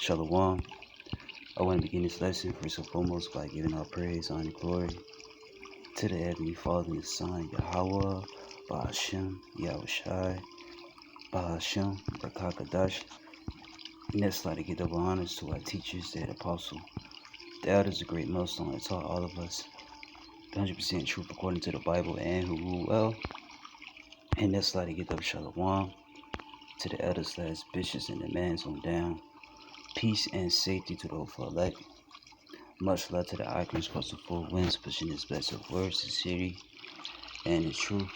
Shalom. I want to begin this lesson first and foremost by giving all praise, honor, and glory to the Heavenly Father and the Son, Yahweh, Bahashem, Yahushai, Bahashem, Barakakadash. And that's like to give double honors to our teachers, the apostle, the elders, the great millstone that taught all of us 100% truth according to the Bible and who rule well. And that's like to give double shalom to the elders, bishops, and the mans on down. Peace and safety to the hopeful elect. Much love to the icons across the four winds, pushing this best of words, sincerity, and the truth.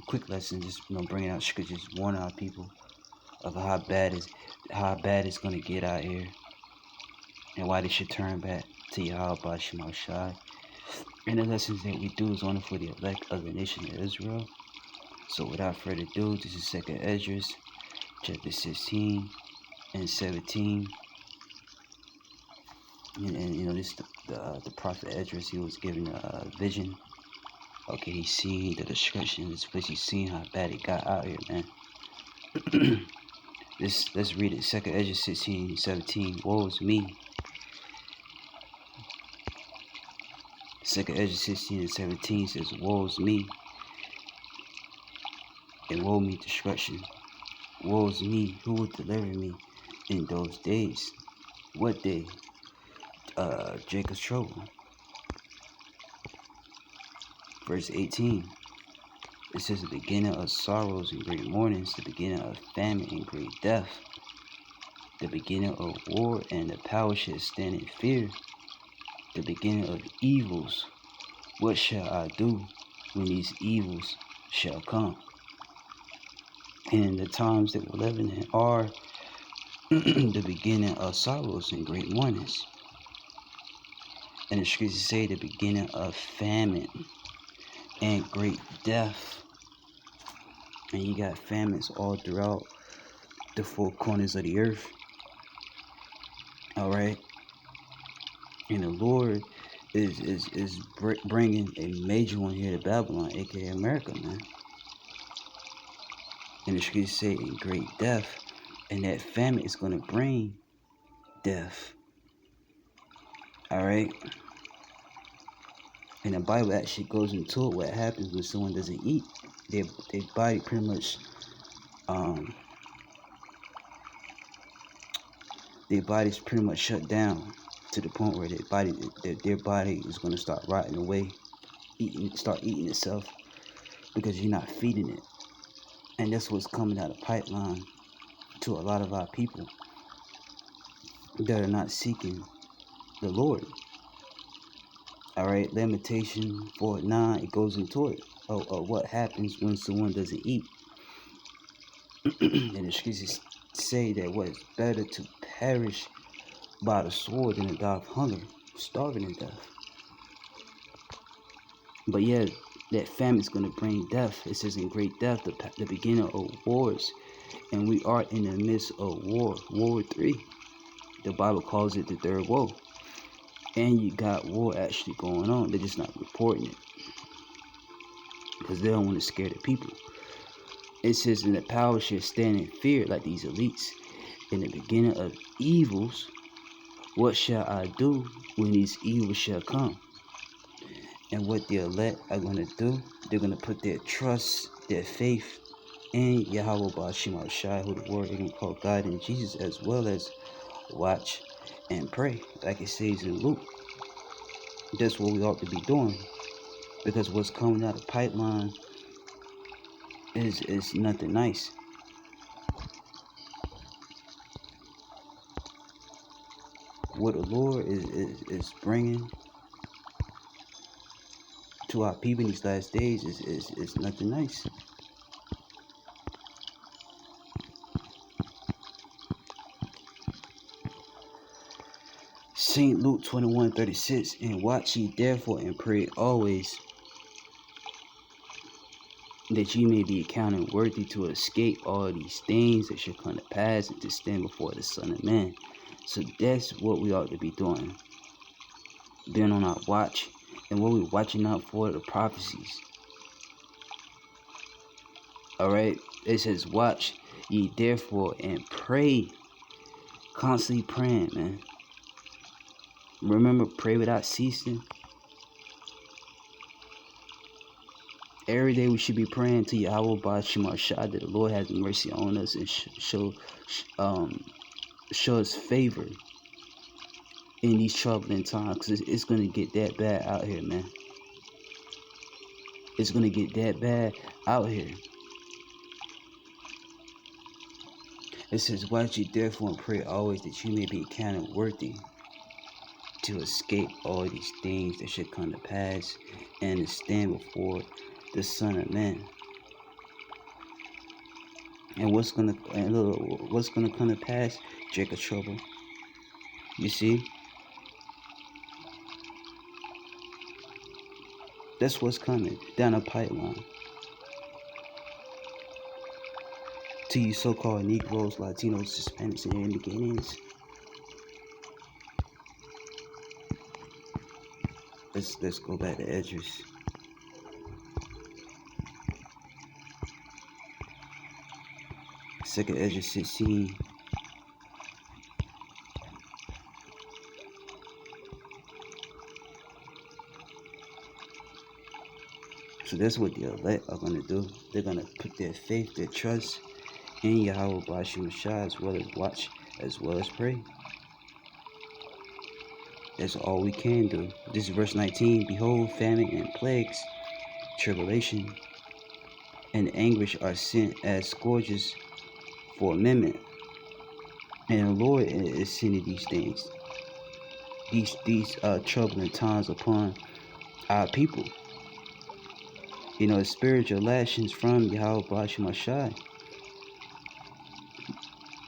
Quick lesson, bringing out, could just warn our people of how bad it's gonna get out here, and why they should turn back to Yahweh Bashim Shai. And the lessons that we do is only for the elect of the nation of Israel. So without further ado, this is 2nd Esdras, chapter 16 and 17. And this the prophet Esdras. He was given a vision. Okay, he's seen the destruction of this place. He's seen how bad it got out here, man. Let's read it. 2nd Esdras 16 and 17. Woe is me. 2nd Esdras 16 and 17 says, woe is me, and woe me destruction. Woe is me, who will deliver me in those days? What day? Jacob's trouble. Verse 18. It says, the beginning of sorrows and great mournings, the beginning of famine and great death, the beginning of war, and the power shall stand in fear, the beginning of evils. What shall I do when these evils shall come? And the times that we're living in are the beginning of sorrows and great mournings. And the scriptures say the beginning of famine and great death. And you got famines all throughout the four corners of the earth. Alright? And the Lord is bringing a major one here to Babylon, aka America, man. And the scriptures say in great death. And that famine is going to bring death. Alright? And the Bible actually goes into it, what happens when someone doesn't eat. Their body pretty much, their body's pretty much shut down to the point where their body is going to start rotting away, start eating itself, because you're not feeding it. And that's what's coming out of the pipeline to a lot of our people that are not seeking the Lord. Alright, Lamentation 4:9, it goes into it of what happens when someone doesn't eat. And the scriptures say that what is better to perish by the sword than to die of hunger, starving to death. But yeah, that famine is going to bring death. It says in great death, the beginning of wars. And we are in the midst of war, World War 3. The Bible calls it the third woe. And you got war actually going on. They're just not reporting it, because they don't want to scare the people. It says, in the power shall stand in fear, like these elites. In the beginning of evils, what shall I do when these evils shall come? And what the elect are going to do, they're going to put their trust, their faith in Yahweh Bashim Shai, who the word they're going to call God and Jesus, as well as watch and pray, like it says in Luke. That's what we ought to be doing, because what's coming out of the pipeline is nothing nice. What the Lord is bringing to our people in these last days is nothing nice. St. Luke 21:36, and watch ye therefore and pray always, that ye may be accounted worthy to escape all these things that shall come to pass, and to stand before the Son of Man. So that's what we ought to be doing, being on our watch, and what we're watching out for, the prophecies. Alright? It says, watch ye therefore and pray. Constantly praying, man. Remember, pray without ceasing. Every day we should be praying to Yahweh Ba'ashim Ashad that the Lord has mercy on us and show us favor in these troubling times, because it's going to get that bad out here, man. It's going to get that bad out here. It says, watch ye therefore and pray always that you may be counted worthy to escape all these things that should come to pass and to stand before the Son of Man. And what's gonna come to pass? Jacob trouble. You see? That's what's coming down the pipeline. To you so-called Negroes, Latinos, Hispanics, and Indians. Let's go back to Esdras. Second Esdras 16. So that's what the elect are going to do. They're going to put their faith, their trust in Yahweh Ba'ashim Ashad, as well as watch, as well as pray. That's all we can do. This is verse 19. Behold, famine and plagues, tribulation, and anguish are sent as scourges for a minute. And the Lord is sending these things, these troubling times upon our people. You know, spiritual lashings from Yahweh Ba'ashim Ashad.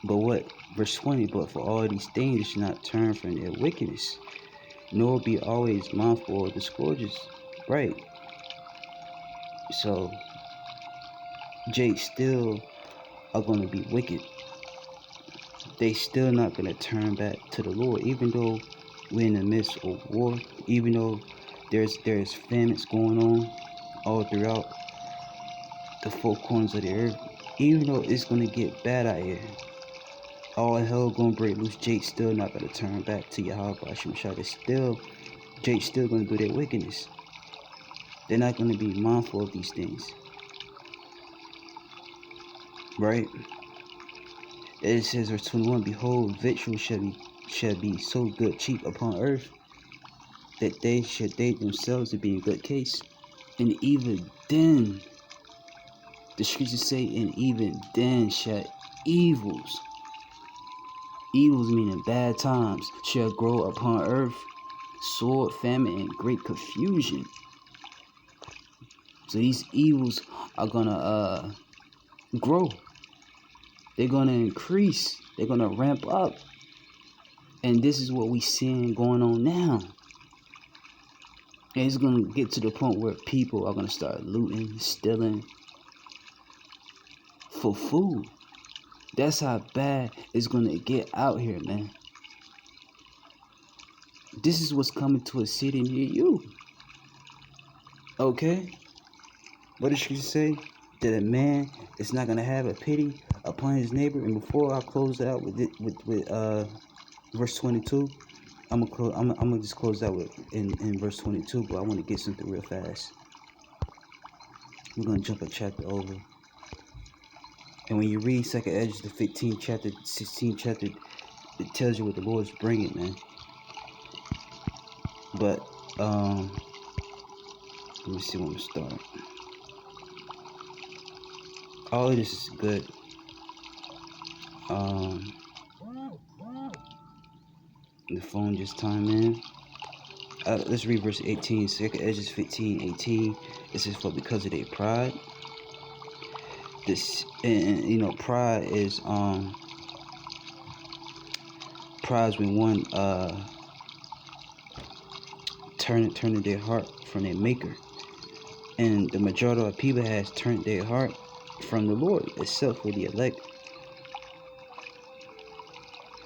But what? Verse 20, but for all these things they should not turn from their wickedness, nor be always mindful of the scourges. Right. So, Jake still are going to be wicked. They still not going to turn back to the Lord, even though we're in the midst of war, even though there's famines going on all throughout the four corners of the earth, even though it's going to get bad out here. All hell gonna break loose. Jake still not gonna turn back to Yahweh Ba'ashim Ashad. Jake still gonna do their wickedness. They're not gonna be mindful of these things, right? It says verse 21, behold, victuals shall be so good cheap upon earth that they themselves to be in good case. And even then, the scriptures say, and even then shall evils meaning bad times, shall grow upon earth, sword, famine, and great confusion. So these evils are gonna grow. They're gonna increase. They're gonna ramp up. And this is what we seeing going on now. And it's gonna get to the point where people are gonna start looting, stealing for food. That's how bad it's gonna get out here, man. This is what's coming to a city near you. Okay? What did she say? That a man is not gonna have a pity upon his neighbor. And before I close out with verse 22, I'm gonna just close out with in verse 22, but I want to get something real fast. We're gonna jump a chapter over. And when you read 2nd Esdras, the 15th chapter, 16th chapter, it tells you what the Lord's bringing, man. But let me see when we start. All of this is good. The phone just timed in. Let's read verse 18. 2nd Esdras 15:18. It says, for because of their pride. This, and you know, pride is when one turning their heart from their maker, and the majority of people has turned their heart from the Lord, except for the elect.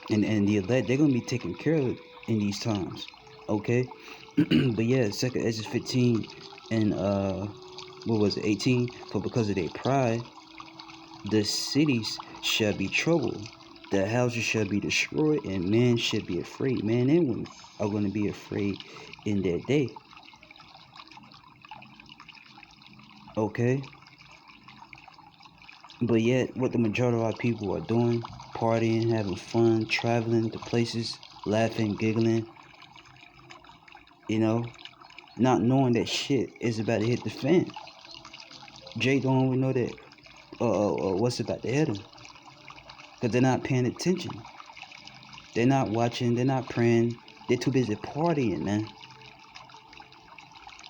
And the elect, they're gonna be taken care of in these times, okay? But yeah, 2nd Esdras 15 and 18. For because of their pride, The cities shall be troubled, the houses shall be destroyed, and men shall be afraid. Men and women are going to be afraid in that day. Okay? But yet, what the majority of our people are doing, partying, having fun, traveling to places, laughing, giggling, not knowing that shit is about to hit the fan. Jake don't even know that what's about to hit him. Because they're not paying attention. They're not watching, they're not praying. They're too busy partying, man.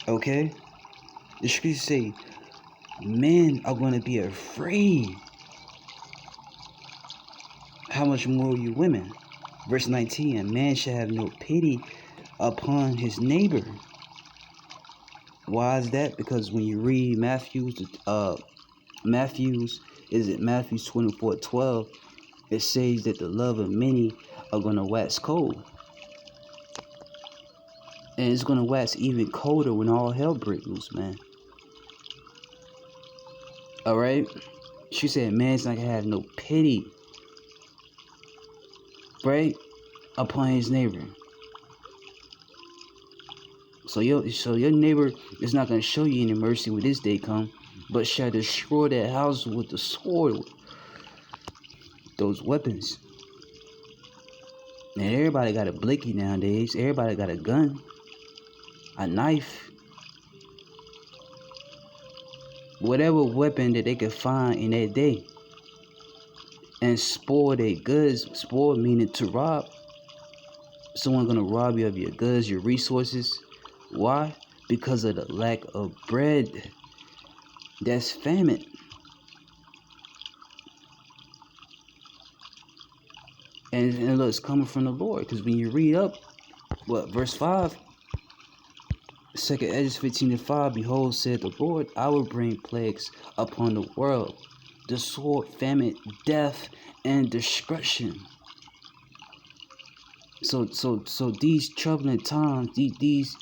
Okay? The scriptures say, men are going to be afraid. How much more you women? Verse 19, a man shall have no pity upon his neighbor. Why is that? Because when you read Matthew 24:12, it says that the love of many are going to wax cold. And it's going to wax even colder when all hell breaks loose, man. Alright? She said man's not going to have no pity, right, upon his neighbor. So your neighbor is not going to show you any mercy when this day come, but shall destroy that house with the sword, those weapons. And everybody got a blicky nowadays. Everybody got a gun, a knife, whatever weapon that they could find in that day, and spoil their goods. Spoil meaning to rob. Someone gonna rob you of your goods, your resources. Why? Because of the lack of bread. That's famine. And look, it's coming from the Lord. Because when you read up, verse 5, 2nd Esdras 15:5, behold, said the Lord, I will bring plagues upon the world, the sword, famine, death, and destruction. So these troubling times, these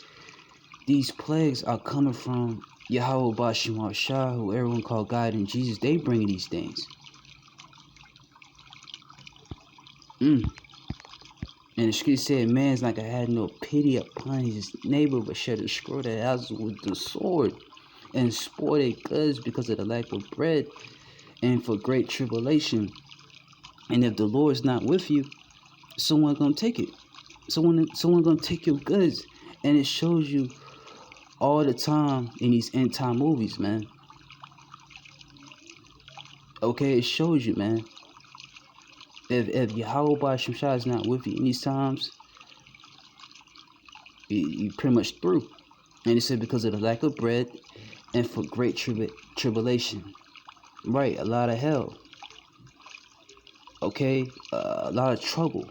plagues are coming from Yahweh Bashim Shah, who everyone called God and Jesus. They bring these things. And the scripture said, man's not gonna have no pity upon his neighbor, but shall destroy the house with the sword, and spoil their goods because of the lack of bread, and for great tribulation. And if the Lord's not with you, someone gonna take it. Someone gonna take your goods. And it shows you all the time in these end time movies, man. Okay, it shows you, man. If Yahweh Bashim Shah is not with you in these times, you pretty much through. And it said because of the lack of bread and for great tribulation. Right, a lot of hell. Okay, a lot of trouble.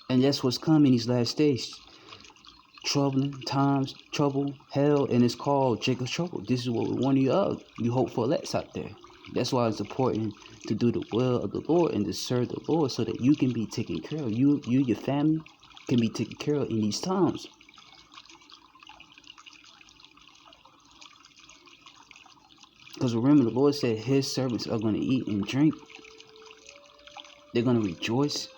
And that's what's coming these last days. Troubling times, trouble, hell, and it's called Jacob's trouble. This is what we warn you of. You hope for less out there. That's why it's important to do the will of the Lord and to serve the Lord so that you can be taken care of. You, your family can be taken care of in these times. Because remember, the Lord said his servants are going to eat and drink. They're going to rejoice.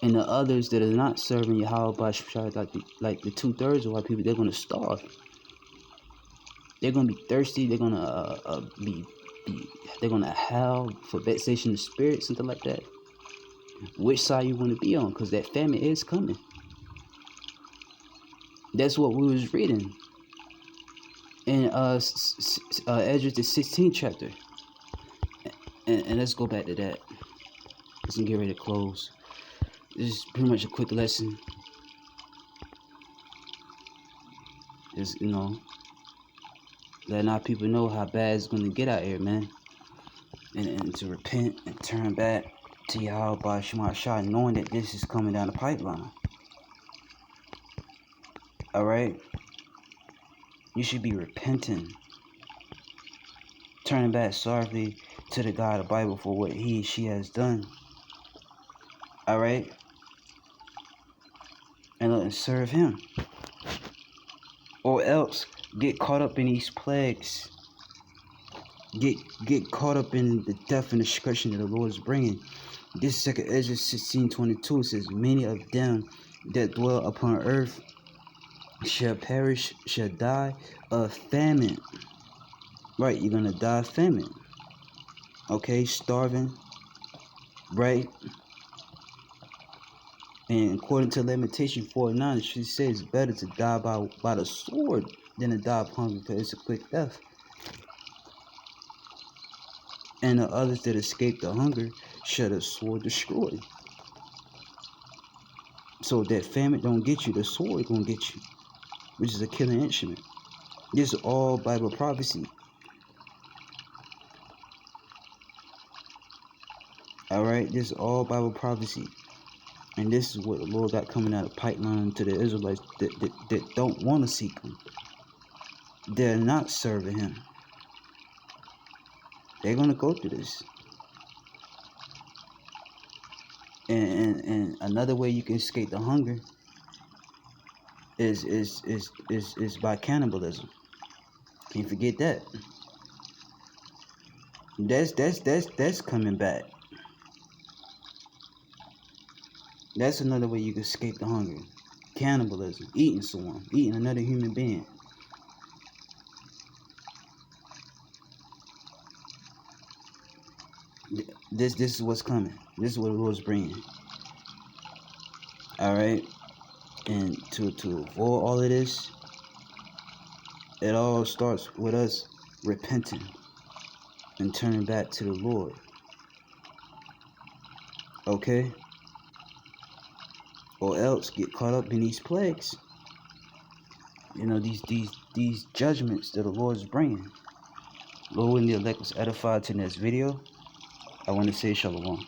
And the others that are not serving Yahweh Bashar, like the 2/3 of our people, they're going to starve. They're going to be thirsty. They're going to they're going to howl for vexation of spirit, something like that. Which side you want to be on? Because that famine is coming. That's what we was reading in Esdras the 16th chapter. And let's go back to that. Let's get ready to close. This is pretty much a quick lesson. Just, letting our people know how bad it's going to get out here, man. And to repent and turn back to Yahweh Bashim Shah, knowing that this is coming down the pipeline. Alright? You should be repenting. Turning back sorrowfully to the God of the Bible for what she has done. Alright? And let us serve him. Or else get caught up in these plagues. get caught up in the death and destruction that the Lord is bringing. This second Ezra 16:22 says, many of them that dwell upon earth shall perish, shall die of famine. Right, you're gonna die of famine. Okay, starving. Right. And according to Lamentation 4:9, she says it's better to die by the sword than to die of hunger, because it's a quick death. And the others that escape the hunger shall the sword destroy. So that famine don't get you, the sword gonna get you, which is a killing instrument. This is all Bible prophecy. Alright, this is all Bible prophecy. And this is what the Lord got coming out of pipeline to the Israelites that don't want to seek him. They're not serving him. They're gonna go through this. And another way you can escape the hunger is by cannibalism. Can't forget that. That's coming back. That's another way you can escape the hunger. Cannibalism, eating someone, eating another human being. This is what's coming. This is what the Lord's bringing. All right, and to avoid all of this, it all starts with us repenting and turning back to the Lord. Okay, or else get caught up in these plagues. You know, these judgments that the Lord is bringing. Lord, when the elect was edified to this video, I want to say shalom.